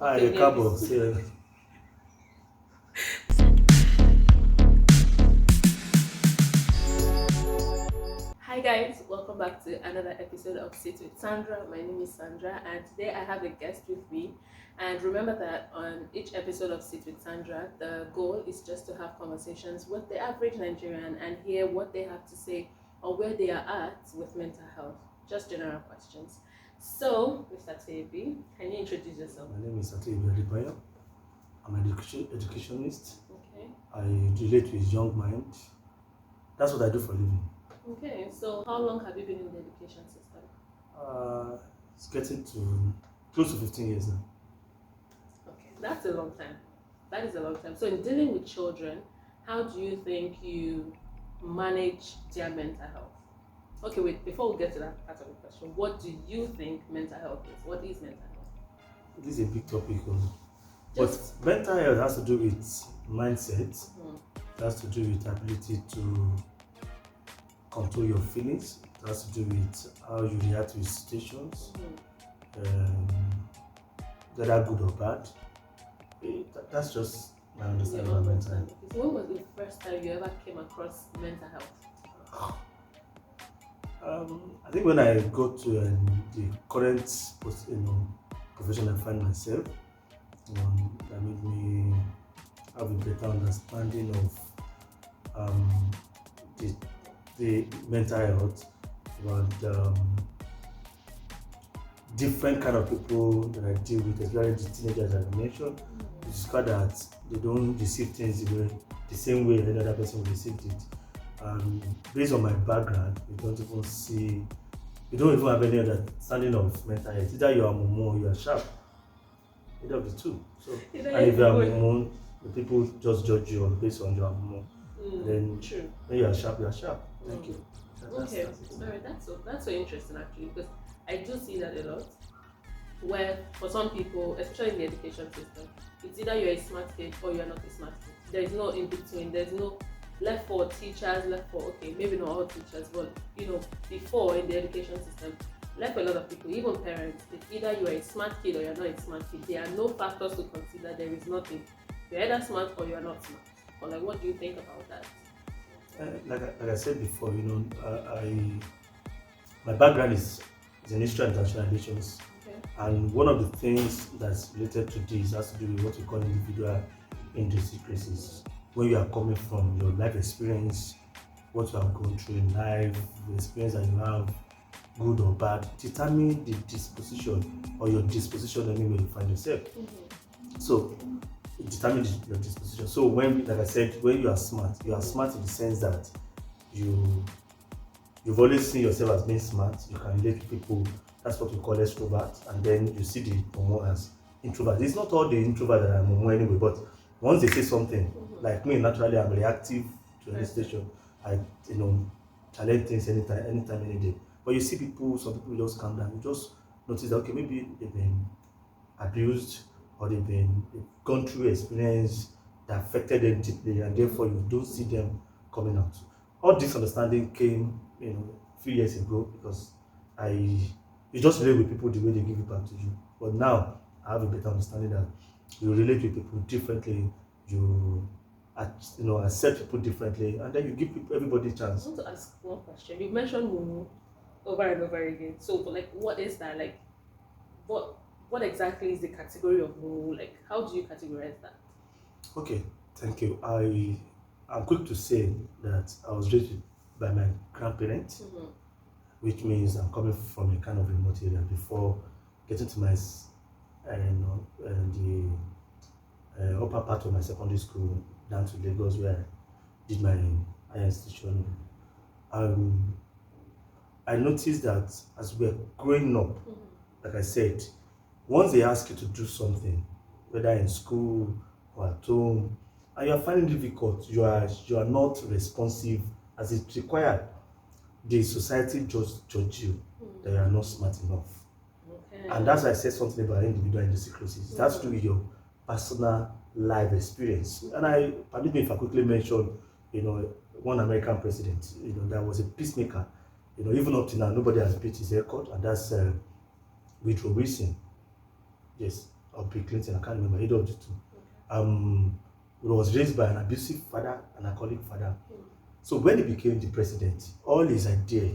Hi, Cabo. Hi guys, welcome back to another episode of Sit with Sandra. My name is Sandra and today I have a guest with me. And remember that on each episode of Sit with Sandra, the goal is just to have conversations with the average Nigerian and hear what they have to say or where they are at with mental health. Just general questions. So, Mr. Atoyebi, can you introduce yourself? My name is Atoyebi Adebayo. I'm an educationist. Okay. I relate with young mind. That's what I do for a living. Okay, so how long have you been in the education system? It's getting to close to 15 years now. Okay, that's a long time. That is a long time. So in dealing with children, how do you think you manage their mental health? Okay, wait, before we get to that part of the question, what do you think mental health is? What is mental health? This is a big topic. But mental health has to do with mindset. It has to do with ability to control your feelings. It has to do with how you react to situations, whether good or bad. That's just my understanding of mental health. So when was the first time you ever came across mental health? I think when I go to the current profession I find myself, that made me have a better understanding of the mental health and different kind of people that I deal with, especially the teenagers I mentioned. You discover that they don't receive things the same way any other person received it. Based on my background, you don't even have any understanding of mental health. Either you are mumu or you are sharp. Either of the two. So, and if you are mumu, the people just judge you based on your mumu. Then when you are sharp, you are sharp. Thank you. Okay, alright, that's so interesting actually, because I do see that a lot. Where for some people, especially in the education system, it's either you're a smart kid or you're not a smart kid. There is no in between. There's no left for teachers, left for maybe not all teachers, but before in the education system, left for a lot of people, even parents. It's either you're a smart kid or you're not a smart kid. There are no factors to consider. There is nothing. You're either smart or you're not smart. Or like, what do you think about that? Like I said before, my background is in history and international relations, and one of the things that's related to this has to do with what we call individual idiosyncrasies. Where you are coming from, your life experience, what you have gone through in life, the experience that you have, good or bad, determine the disposition or your disposition anywhere you find yourself. So it determines your disposition. So when, like I said, when you are smart in the sense that you've always seen yourself as being smart. You can relate to people. That's what we call extrovert. And then you see the momo as introvert. It's not all the introvert that are momo anyway, but once they say something, like me, naturally I'm reactive to any situation. I challenge things anytime, any day. But you see some people just calm down. You just notice that okay, maybe they've been abused or they've gone through experience that affected them deeply, and therefore you don't see them coming out. All this understanding came, a few years ago because you just relate with people the way they give it back to you. But now I have a better understanding that you relate with people differently, you accept people differently, and then you give everybody a chance. I want to ask one question. You've mentioned mumu over and over again. So, like, what is that? Like, what exactly is the category of mumu? Like, how do you categorize that? Okay, thank you. I'm quick to say that I was raised by my grandparents, which means I'm coming from a kind of remote area before getting to my the upper part of my secondary school down to Lagos, where I did my higher institution. I noticed that as we're growing up, like I said, once they ask you to do something, whether in school or at home, and you are finding it difficult, you are not responsive as it's required, the society just judge you that you are not smart enough. And that's why I said something about individual idiosyncrasies. That's to do with your personal life experience. And permit me if I quickly mention, one American president, that was a peacemaker. Even up to now, nobody has beat his record, and that's Woodrow Wilson. Yes. or Bill Clinton, I can't remember, either of the two. He was raised by an abusive father, an alcoholic father. So when he became the president, all his idea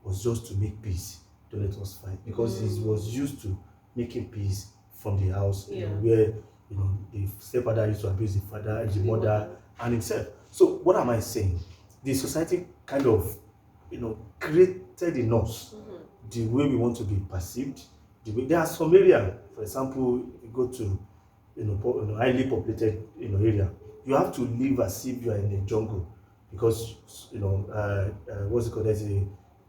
was just to make peace, to let us fight, because he was used to making peace from the house, where the stepfather used to abuse the father, the mother, and himself. So what am I saying? The society kind of, created in us the way we want to be perceived. The way there are some area, for example, if you go to highly populated area, you have to live as if you are in a jungle, because what's it called? There's a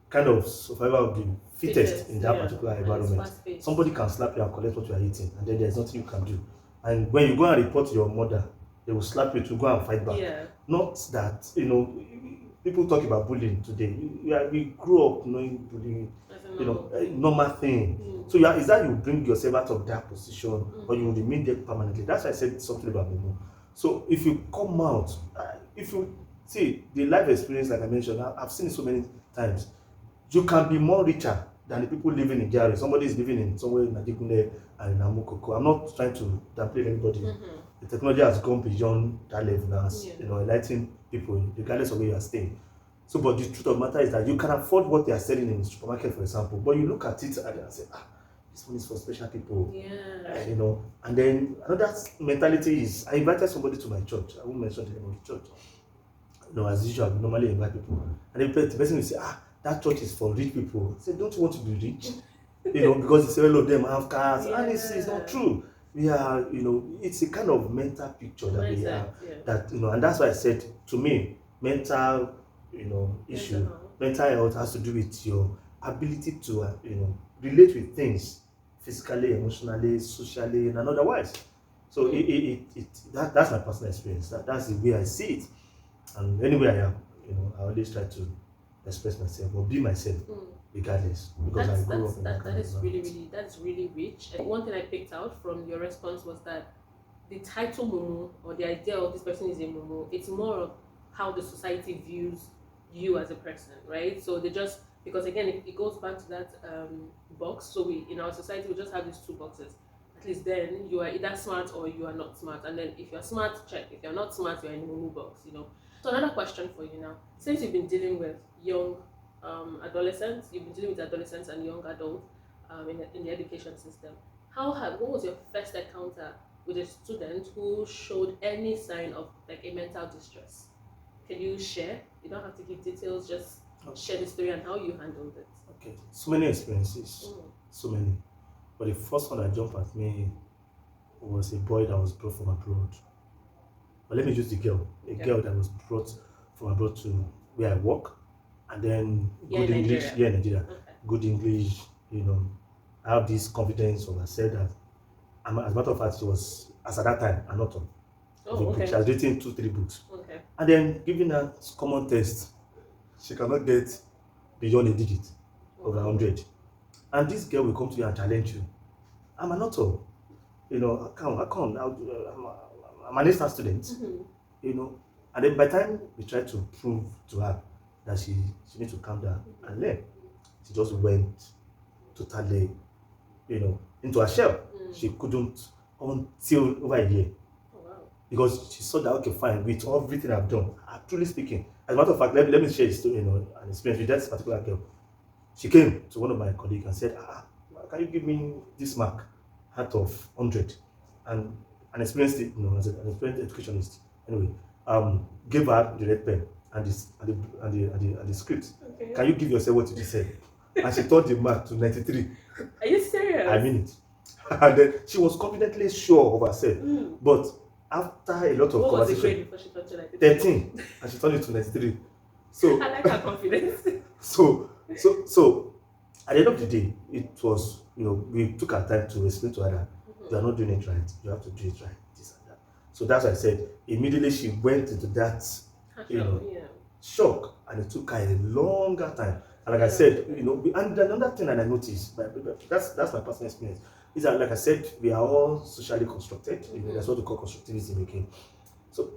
kind of survival of the fittest in that particular environment. Somebody can slap you and collect what you are eating, and then there's nothing you can do. And when you go and report to your mother, they will slap you to go and fight back. Not that people talk about bullying today. We grew up knowing bullying, normal thing. So is that you bring yourself out of that position, or you will remain there permanently? That's why I said something about Momo. So if you come out, if you see the life experience, like I mentioned, I've seen it so many times. You can be more richer than the people living in Jari. Somebody is living in somewhere in Najikunle and in Amukoko. I'm not trying to downplay anybody. The technology has gone beyond that level now, enlightening people regardless of where you are staying. So, but the truth of the matter is that you can afford what they are selling in the supermarket, for example, but you look at it and say, this one is for special people. And then another mentality is, I invited somebody to my church. I won't mention the name of the church. As usual, we normally invite people. And the person will say, that church is for rich people. I said, don't you want to be rich? Because several of them have cars, and it's not true. We are, it's a kind of mental picture that we have. That and that's why I said, to me, mental, issue, mental health has to do with your ability to, relate with things physically, emotionally, socially, and otherwise. So that's my personal experience. That's the way I see it. And anywhere I am, I always try to express myself or be myself, regardless. Because I grew up in that's really rich. And one thing I picked out from your response was that the title Momo, or the idea of this person is a Momo, it's more of how the society views you as a person, right? So they just, because again, it goes back to that box. So we, in our society, we just have these two boxes. At least then you are either smart or you are not smart. And then if you're smart, check. If you're not smart, you're in the Momo box, So another question for you now. Since you've been dealing with young adolescents, you've been dealing with adolescents and young adults in the education system, what was your first encounter with a student who showed any sign of like a mental distress? Can you share? You don't have to give details, just share the story and how you handled it. Okay, so many experiences, so many. But the first one that jumped at me was a boy that was brought from abroad. But let me use the girl. Girl that was brought from abroad to where I work, and then good English, Nigeria. Good English, I have this confidence of myself that, as a matter of fact, she was, as at that time, an author. She has written 2-3 books. And then, given that common test, she cannot get beyond a digit of 100. And this girl will come to you and challenge you. I'm an author. I'm an instant student. And then by the time we try to prove to her that she needs to calm down and learn, she just went totally, into her shell. She couldn't until over a year. Because she saw that, okay, fine, with everything I've done, truly speaking. As a matter of fact, let me share a story, an experience with that particular girl. She came to one of my colleagues and said, can you give me this mark out of 100? And an experienced, as an experienced educationist, anyway, gave her the red pen and the script. Can you give yourself what you just said? And she turned the mark to 93. Are you serious? I mean it. And then she was confidently sure of herself. But after a lot of what conversation, was the grade before she turned to 93? 13, and she turned it to 93. So I like her confidence. So at the end of the day, it was, we took our time to explain to her that you are not doing it right. You have to do it right, this and that. So that's why I said immediately she went into that, shock, and it took her a longer time. And like I said, and another thing that I noticed, but that's my personal experience, is that, like I said, we are all socially constructed. That's what we call constructivism again. So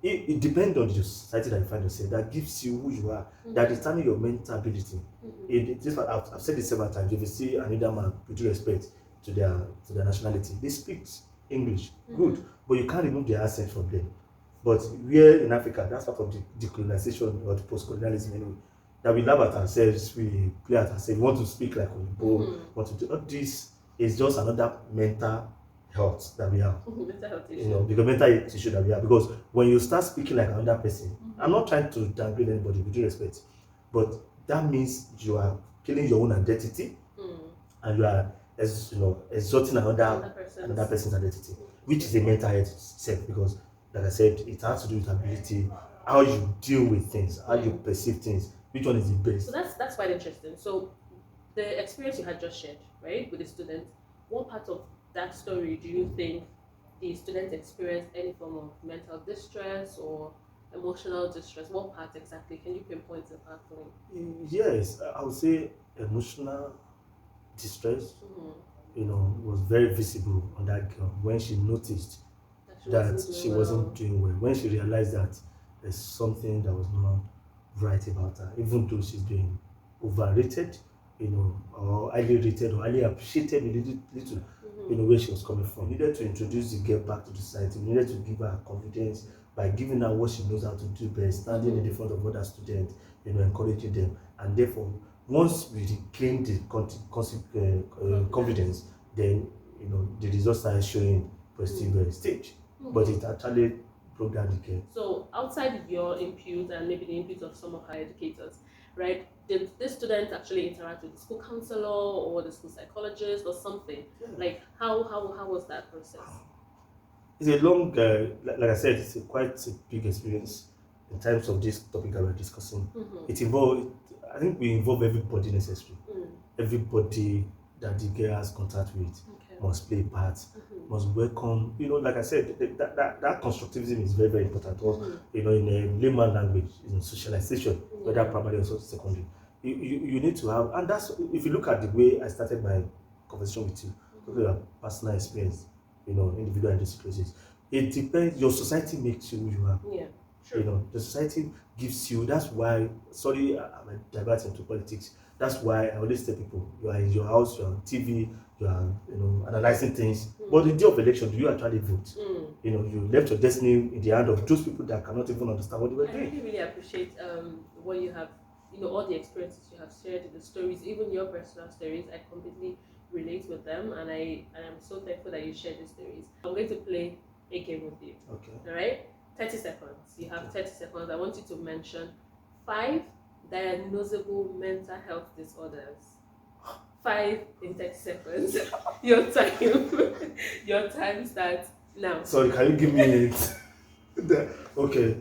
it depends on the society that you find yourself, that gives you who you are, that determines your mental ability. I've said it several times. If you see an elder man, with due respect, to their nationality. They speak English, good, but you can't remove their accent from them. But we're in Africa, that's part of the decolonization or the post-colonialism anyway. That we laugh at ourselves, we play at ourselves, we want to speak like Oyibo, want to do all this is just another mental health that we have. Mental health issue. You know, because mental issue that we have. Because when you start speaking like another person, I'm not trying to downgrade anybody with due respect, but that means you are killing your own identity and you are, as you know, exalting another person's identity, which is a mental health itself. Because, like I said, it has to do with ability, how you deal with things, how you perceive things, which one is the best. So that's quite interesting. So the experience you had just shared, right, with the student, what part of that story do you think the student experienced any form of mental distress or emotional distress? What part exactly? Can you pinpoint the part for me? Yes, I would say emotional distress, you know, was very visible on that girl when she noticed that she wasn't doing well. When she realized that there's something that was not right about her, even though she's being overrated, you know, or highly rated or highly appreciated a little, you know, where she was coming from. We needed to introduce the girl back to the society. We needed to give her confidence by giving her what she knows how to do best, standing in the front of other students, you know, encouraging them. And therefore, once we gain the confidence, then, you know, the results started showing positive stage. But it actually broke down the girl. So outside your input and maybe the input of some of our educators, right? Did this student actually interact with the school counselor or the school psychologist or something? Yeah. Like how was that process? It's a long, like I said, it's quite a big experience in terms of this topic that we're discussing. It involved, I think we involve everybody necessary. Everybody that the girl has contact with must play a part, must welcome. You know, like I said, that constructivism is very, very important. Also, you know, in a layman language, in socialization, whether primary or secondary, you need to have, and that's, if you look at the way I started my conversation with you, talking about personal experience, you know, individual and disclosures. It depends, your society makes you who you are. Yeah, sure. You know, the society gives you, that's why, sorry, I'm diverting into politics. That's why I always tell people, you are in your house, you are on TV, you are, you know, analyzing things. But the day of election, do you actually vote? You know, you left your destiny in the hand of those people that cannot even understand what they were doing. I really, really appreciate what you have, you know, all the experiences you have shared, the stories, even your personal stories. I completely relate with them, and I'm so thankful that you shared these stories. I'm going to play a game with you. Okay. All right? 30 seconds. You have 30 seconds. I want you to mention 5 diagnosable mental health disorders. 5 in 30 seconds. Your time starts now. Sorry, can you give me it? Okay.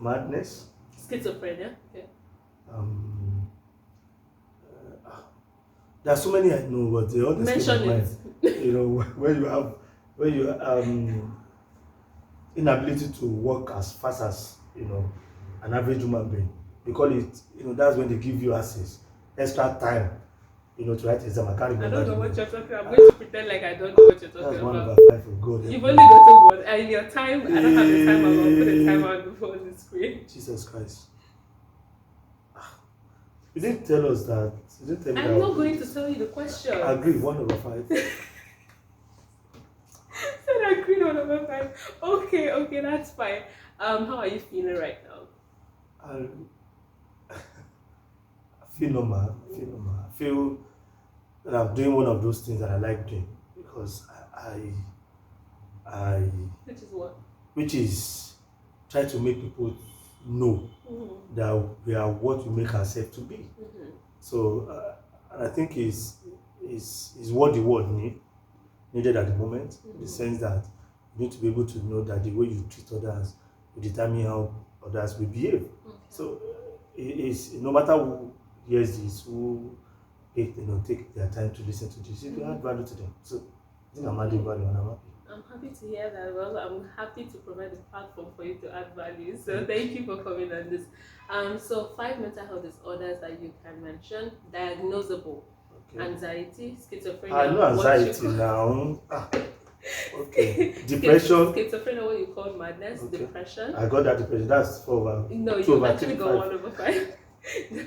Madness. Schizophrenia. Okay. There are so many I know, but they all mention it. You know, when you inability to work as fast as, you know, an average human being. We call it, you know, that's when they give you access, extra time, you know, to write exam. I can't remember. I don't know what you're talking about. I'm going to pretend like I don't know what you're talking that's about. That's 1/5 of God. You've only gotten one, and your time, I don't have the time. I'm going to put the timer on before the screen. Jesus Christ. You didn't tell us that. You didn't tell me I'm not going to tell you the question. I agree, 1/5. Said I agree 1/5. Okay, that's fine. How are you feeling right now? I feel normal. I feel that I'm doing one of those things that I like doing, because I Which is what? Which is try to make people know that we are what we make ourselves to be. So and I think is what the world needed at the moment, in the sense that you need to be able to know that the way you treat others will determine how others will behave. So it is, no matter who hears this, who take their time to listen to this, it will add value to them. So I think I'm adding value, and I'm happy. I'm happy to hear that. Well, I'm happy to provide a platform for you to add value. So thank you for coming on this. So 5 mental health disorders that you can mention: diagnosable, anxiety, schizophrenia. I know anxiety now. Okay. Depression. Schizophrenia, what you call madness, depression. I got that depression. That's 4/5. No, you actually got 1/5.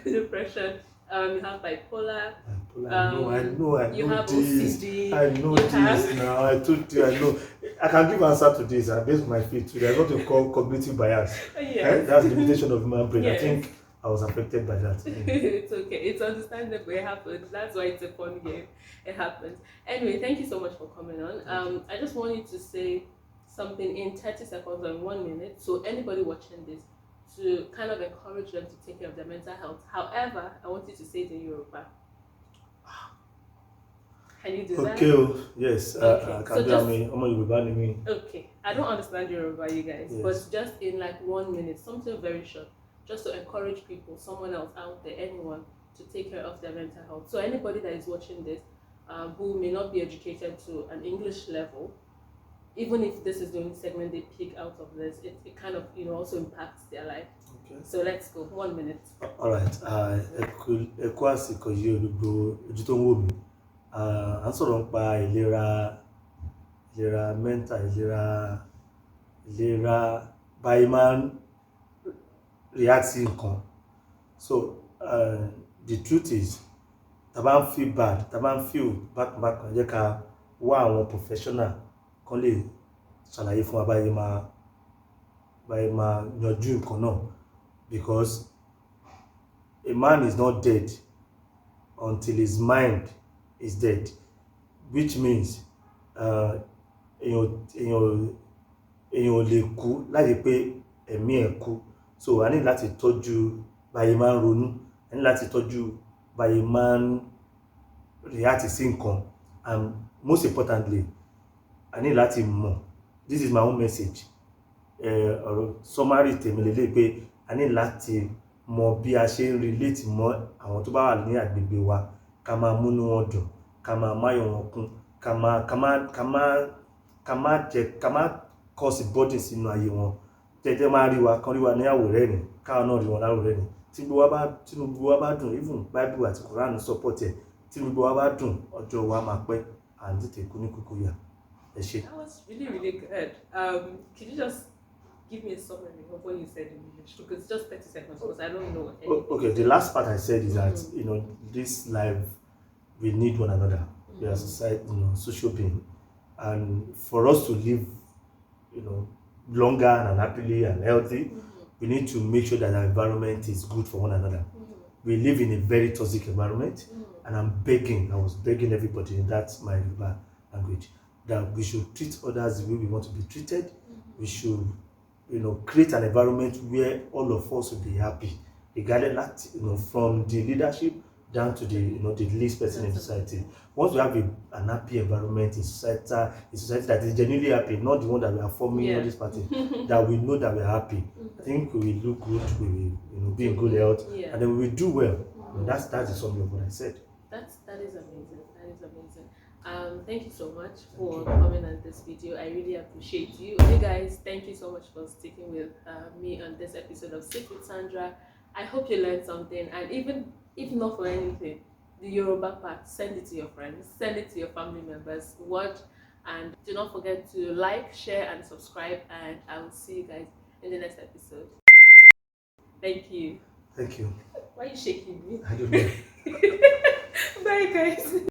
Depression. You have bipolar, I You know have this. OCD. I know You this have now. I told you, I know. I can give answer to this. I based my feet too. There's what we call cognitive bias. yes. That's limitation of human brain. I Yes. think I was affected by that. It's okay. It's understandable. It happens. That's why it's a fun game. It happens. Anyway, thank you so much for coming on. I just wanted to say something in 30 seconds or in 1 minute. So anybody watching this, to kind of encourage them to take care of their mental health. However, I want you to say it in Yoruba. Can you do that? Okay, yes. Okay. I can So do just me. okay. I don't understand Yoruba, you guys, Yes. but just in like 1 minute, something very short, just to encourage people, someone else out there, anyone, to take care of their mental health. So anybody that is watching this, who may not be educated to an English level, even if this is the only segment they pick out of this, it kind of also impacts their life. Okay. So let's go. 1 minute. All right. Ẹ kú àsìkò yìí olùgbò ojú tó ń wò mí. À ń sọ̀rọ̀ nípa ìlera mental, ìlera báyìí máa ń react sí nǹkan. So the truth is, tá bá ń feel bad, tá bá ń feel bákan jẹ́ ká wá àwọn professional kan lè ṣàlàyé fún wa báyìí máa yanjú nǹkan náà, because a man is not dead until his mind is dead, which means èèyàn ò lè kú láti pé ẹ̀mí ẹ̀ kú. So a ní láti tọ́jú báyìí máa ń ronú, a ní láti tọ́jú báyìí máa ń react sí nǹkan, and most importantly a ní láti mọ̀, this is my own message, ọ̀rọ̀ summary tèmi lélẹ̀ pé a ní láti mọ̀ bí a ṣe ń relate mọ́ àwọn tó bá wà ní agbègbè wa, ká máa múnú wọn dùn, ká máa máyọ̀ wọn kún, ká má cause burden sínú ayé wọn. Tẹ́tẹ́ máa rí wa, kan rí wa ní àwòrán ẹ̀rín, káwọn náà rí wọn láwòrán ẹ̀rín. Tí gbogbo wa bá dùn, even Bible àti Quran support ẹ̀, tí gbogbo wa bá dùn, ọjọ́ wa máa pẹ́, à ń tètè kú ní kúkú yà. Ẹ ṣé. That was really, really good. Can you just give me a summary of what you said in English? Because it's just 30 seconds, because I don't know anything. Okay, the last part I said is that this life, we need one another. We are society, social being, and for us to live, longer and happily and healthy, we need to make sure that our environment is good for one another. We live in a very toxic environment, and I was begging everybody in that my Yoruba language, that we should treat others the way we want to be treated. We should, create an environment where all of us will be happy, regardless, from the leadership down to the least person in society. Once we have an happy environment in society that is genuinely happy, not the one that we are forming all this party, that we know that we are happy, I think we will look good, we will be in good health, and then we will do well. That's the summary of what I said. That is amazing. That is amazing. Thank you so much for coming on this video. I really appreciate you. Hey guys, thank you so much for sticking with me on this episode of Sit with Sandra. I hope you learned something, and even if not for anything, the Yoruba part, send it to your friends, send it to your family members, watch, and do not forget to like, share, and subscribe, and I will see you guys in the next episode. Thank you. Thank you. Why are you shaking me? I don't know. Bye guys.